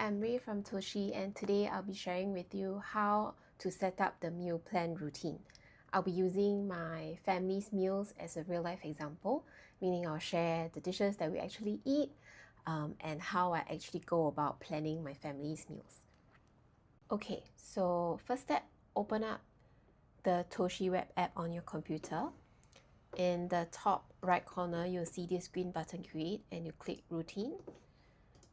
I'm Ray from Toshi, and today I'll be sharing with you how to set up the meal plan routine. I'll be using my family's meals as a real life example, meaning I'll share the dishes that we actually eat and how I actually go about planning my family's meals. Okay, so first step, open up the Toshi web app on your computer. In the top right corner, you'll see this green button create and you click routine.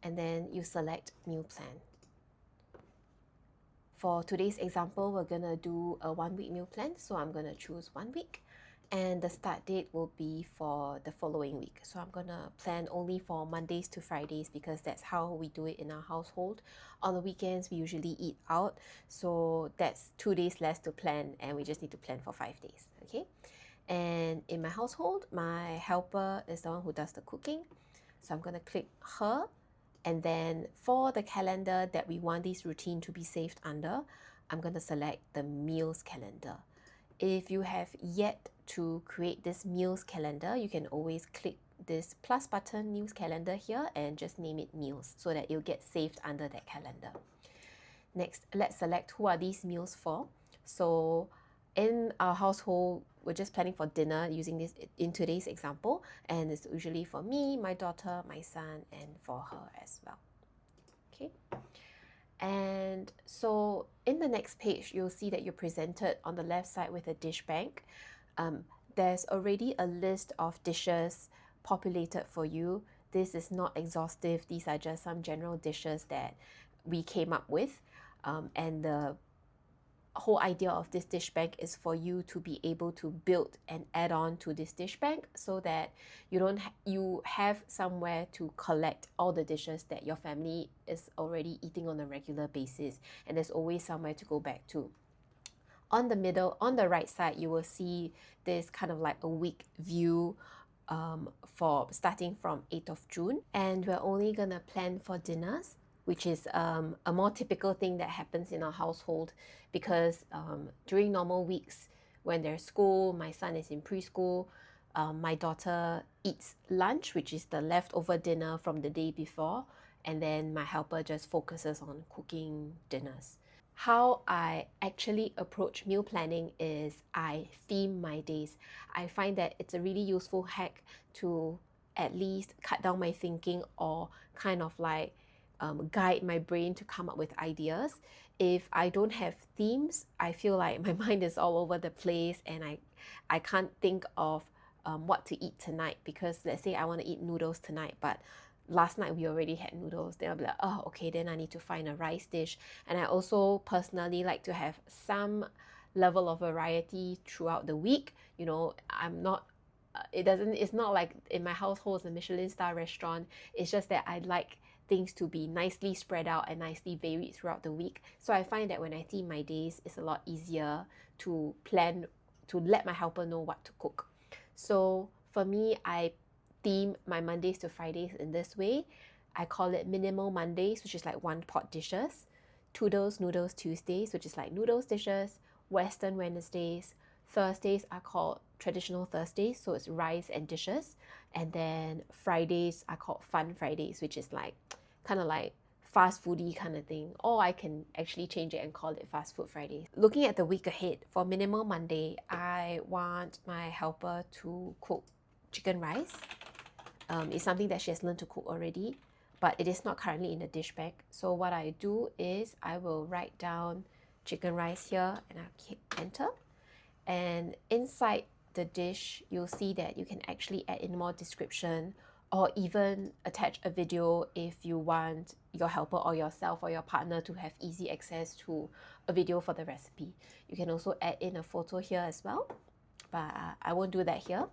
And then you select meal plan. For today's example, we're gonna do a 1 week meal plan. So I'm gonna choose 1 week and the start date will be for the following week. So I'm gonna plan only for Mondays to Fridays because that's how we do it in our household. On the weekends, we usually eat out. So that's 2 days less to plan and we just need to plan for 5 days, okay? And in my household, my helper is the one who does the cooking. So I'm gonna click her. And then for the calendar that we want this routine to be saved under, I'm going to select the meals calendar. If you have yet to create this meals calendar, you can always click this plus button news calendar here and just name it meals so that it'll get saved under that calendar. Next, let's select who are these meals for. So in our household, we're just planning for dinner using this in today's example, and it's usually for me, my daughter, my son, and for her as well. Okay. And so in the next page, you'll see that you're presented on the left side with a dish bank. There's already a list of dishes populated for you. This is not exhaustive. These are just some general dishes that we came up with. And the whole idea of this dish bank is for you to be able to build and add on to this dish bank so that you have somewhere to collect all the dishes that your family is already eating on a regular basis, and there's always somewhere to go back to. On the right side, you will see this kind of like a week view for starting from 8th of June, and we're only gonna plan for dinners, which is a more typical thing that happens in our household because during normal weeks when there's school, my son is in preschool, my daughter eats lunch, which is the leftover dinner from the day before, and then my helper just focuses on cooking dinners. How I actually approach meal planning is I theme my days. I find that it's a really useful hack to at least cut down my thinking or kind of like guide my brain to come up with ideas. If I don't have themes, I feel like my mind is all over the place and I can't think of what to eat tonight, because let's say I want to eat noodles tonight, but last night we already had noodles. Then I'll be like, oh, okay, then I need to find a rice dish. And I also personally like to have some level of variety throughout the week. You know, I'm not it's not like in my household it's a Michelin star restaurant. It's just that I like things to be nicely spread out and nicely varied throughout the week. So I find that when I theme my days, it's a lot easier to plan, to let my helper know what to cook. So for me, I theme my Mondays to Fridays in this way. I call it minimal Mondays, which is like one pot dishes, Toodles Noodles Tuesdays, which is like noodles dishes, Western Wednesdays, Thursdays are called traditional Thursdays, so it's rice and dishes, and then Fridays are called fun Fridays, which is like kind of like fast foodie kind of thing, or I can actually change it and call it fast food Fridays. Looking at the week ahead, for minimal Monday, I want my helper to cook chicken rice. It's something that she has learned to cook already, but it is not currently in the dish bank. So what I do is I will write down chicken rice here and I'll hit enter. And inside the dish, you'll see that you can actually add in more description or even attach a video if you want your helper or yourself or your partner to have easy access to a video for the recipe. You can also add in a photo here as well, but I won't do that here.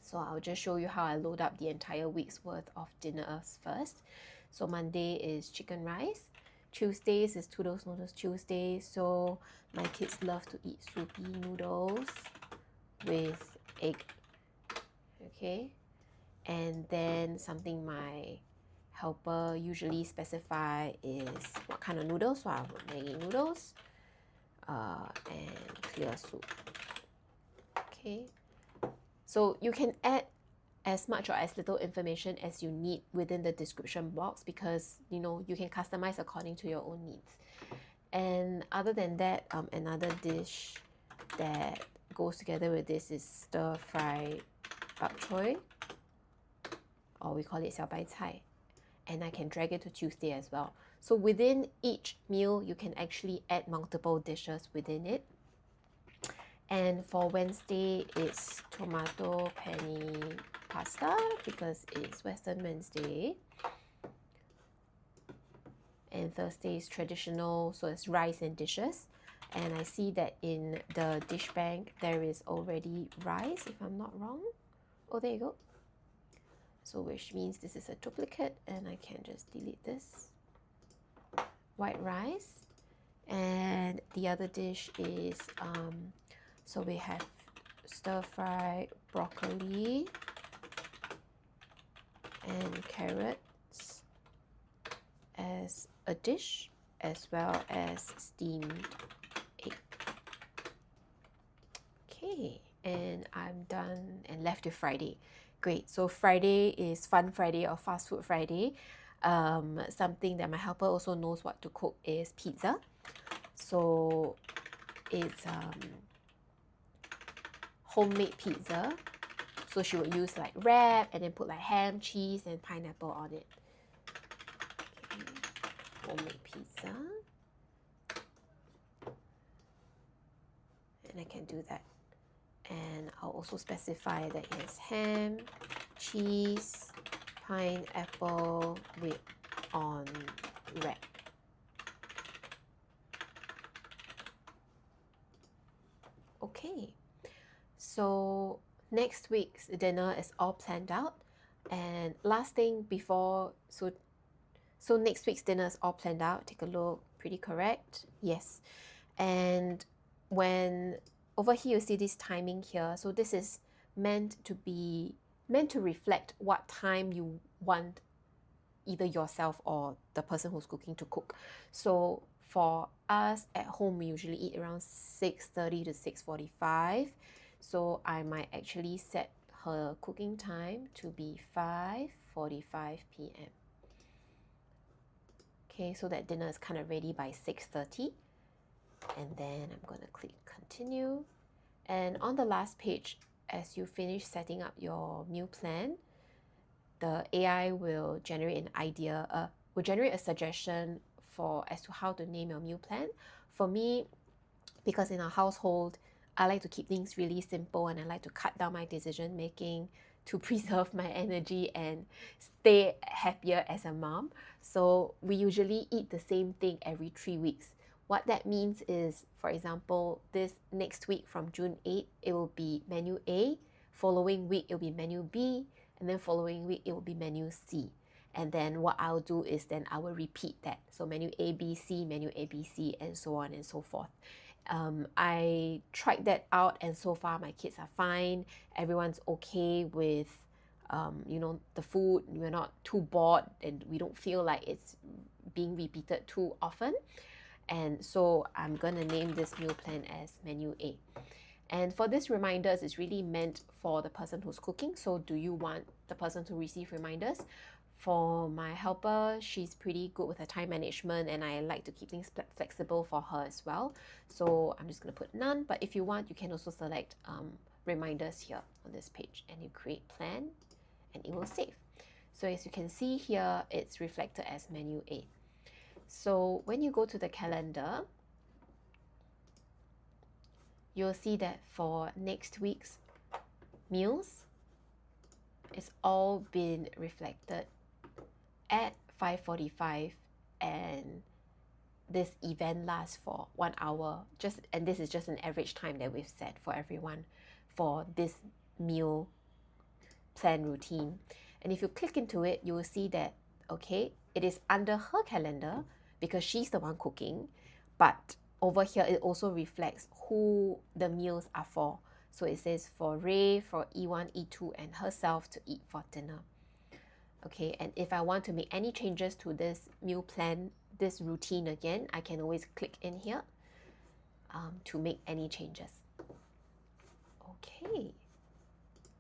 So I'll just show you how I load up the entire week's worth of dinners first. So Monday is chicken rice. Tuesdays is Toodles Noodles Tuesday. So my kids love to eat soupy noodles with egg. Okay. And then something my helper usually specify is what kind of noodles. So I'll put Maggi noodles and clear soup. Okay. So you can add as much or as little information as you need within the description box, because you can customize according to your own needs. And other than that, another dish that goes together with this is stir fry bak choy, or we call it xiao bai cai, and I can drag it to Tuesday as well. So within each meal, you can actually add multiple dishes within it. And for Wednesday, it's tomato penne pasta because it's Western Wednesday. And Thursday is traditional, so it's rice and dishes. And I see that in the dish bank, there is already rice, if I'm not wrong. Oh, there you go. So which means this is a duplicate, and I can just delete this. White rice. And the other dish is, so we have stir-fry broccoli and carrots as a dish, as well as steamed egg. Okay, and I'm done and left with Friday. Great, so Friday is Fun Friday or Fast Food Friday. Something that my helper also knows what to cook is pizza. So it's homemade pizza. So she would use like wrap and then put like ham, cheese, and pineapple on it. Okay. Homemade pizza. And I can do that. And I'll also specify that it has ham, cheese, pineapple with on wrap. Okay, so next week's dinner is all planned out. And last thing before, so next week's dinner is all planned out. Take a look, pretty correct? Yes. And when over here you see this timing here, so this is meant to reflect what time you want either yourself or the person who's cooking to cook. So for us at home, we usually eat around 6:30 to 6:45. So I might actually set her cooking time to be 5:45 p.m. Okay, so that dinner is kind of ready by 6:30. And then I'm going to click continue. And on the last page, as you finish setting up your meal plan, the AI will generate an idea, will generate a suggestion as to how to name your meal plan. For me, because in our household, I like to keep things really simple and I like to cut down my decision making to preserve my energy and stay happier as a mom. So we usually eat the same thing every 3 weeks. What that means is, for example, this next week from June 8, it will be menu A, following week it will be menu B, and then following week it will be menu C. And then what I'll do is then I will repeat that. So menu A, B, C, menu A, B, C, and so on and so forth. I tried that out and so far my kids are fine. Everyone's okay with the food. We're not too bored and we don't feel like it's being repeated too often. And so I'm going to name this meal plan as menu A. And for these reminders, it's really meant for the person who's cooking. So do you want the person to receive reminders? For my helper, she's pretty good with her time management and I like to keep things flexible for her as well. So I'm just going to put none, but if you want, you can also select reminders here on this page and you create plan and it will save. So as you can see here, it's reflected as menu A. So when you go to the calendar, you'll see that for next week's meals, it's all been reflected at 5:45 and this event lasts for 1 hour. And this is just an average time that we've set for everyone for this meal plan routine. And if you click into it, you will see that, okay, it is under her calendar because she's the one cooking, but over here it also reflects who the meals are for. So it says for Ray, for E1, E2, and herself to eat for dinner. Okay, and if I want to make any changes to this meal plan, this routine again, I can always click in here to make any changes. Okay,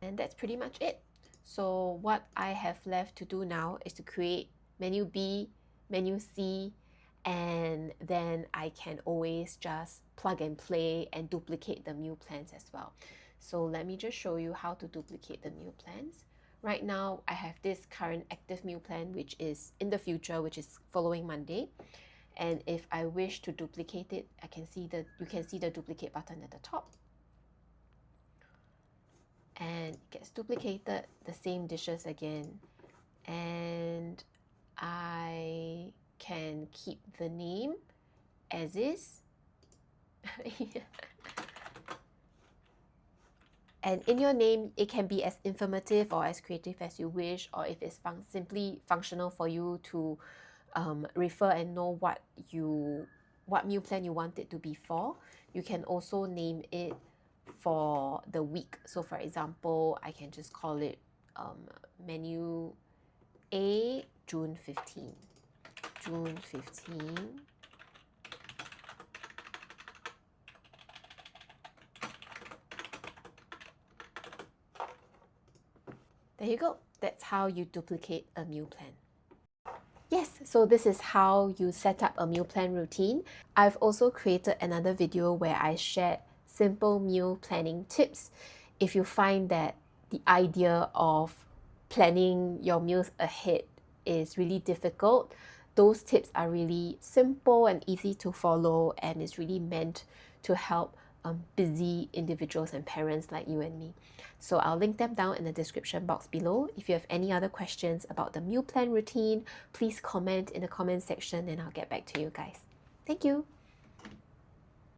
and that's pretty much it. So what I have left to do now is to create menu B, menu C, and then I can always just plug and play and duplicate the meal plans as well. So let me just show you how to duplicate the meal plans. Right now, I have this current active meal plan, which is in the future, which is following Monday. And if I wish to duplicate it, you can see the duplicate button at the top. And it gets duplicated, the same dishes again. And I can keep the name as is. And in your name, it can be as informative or as creative as you wish, or if it's simply functional for you to refer and know what meal plan you want it to be for. You can also name it for the week. So for example, I can just call it menu A, June 15. June 15. There you go. That's how you duplicate a meal plan. Yes, so this is how you set up a meal plan routine. I've also created another video where I shared simple meal planning tips. If you find that the idea of planning your meals ahead is really difficult, those tips are really simple and easy to follow, and is really meant to help busy individuals and parents like you and me. So I'll link them down in the description box below. If you have any other questions about the meal plan routine, please comment in the comment section and I'll get back to you guys. Thank you.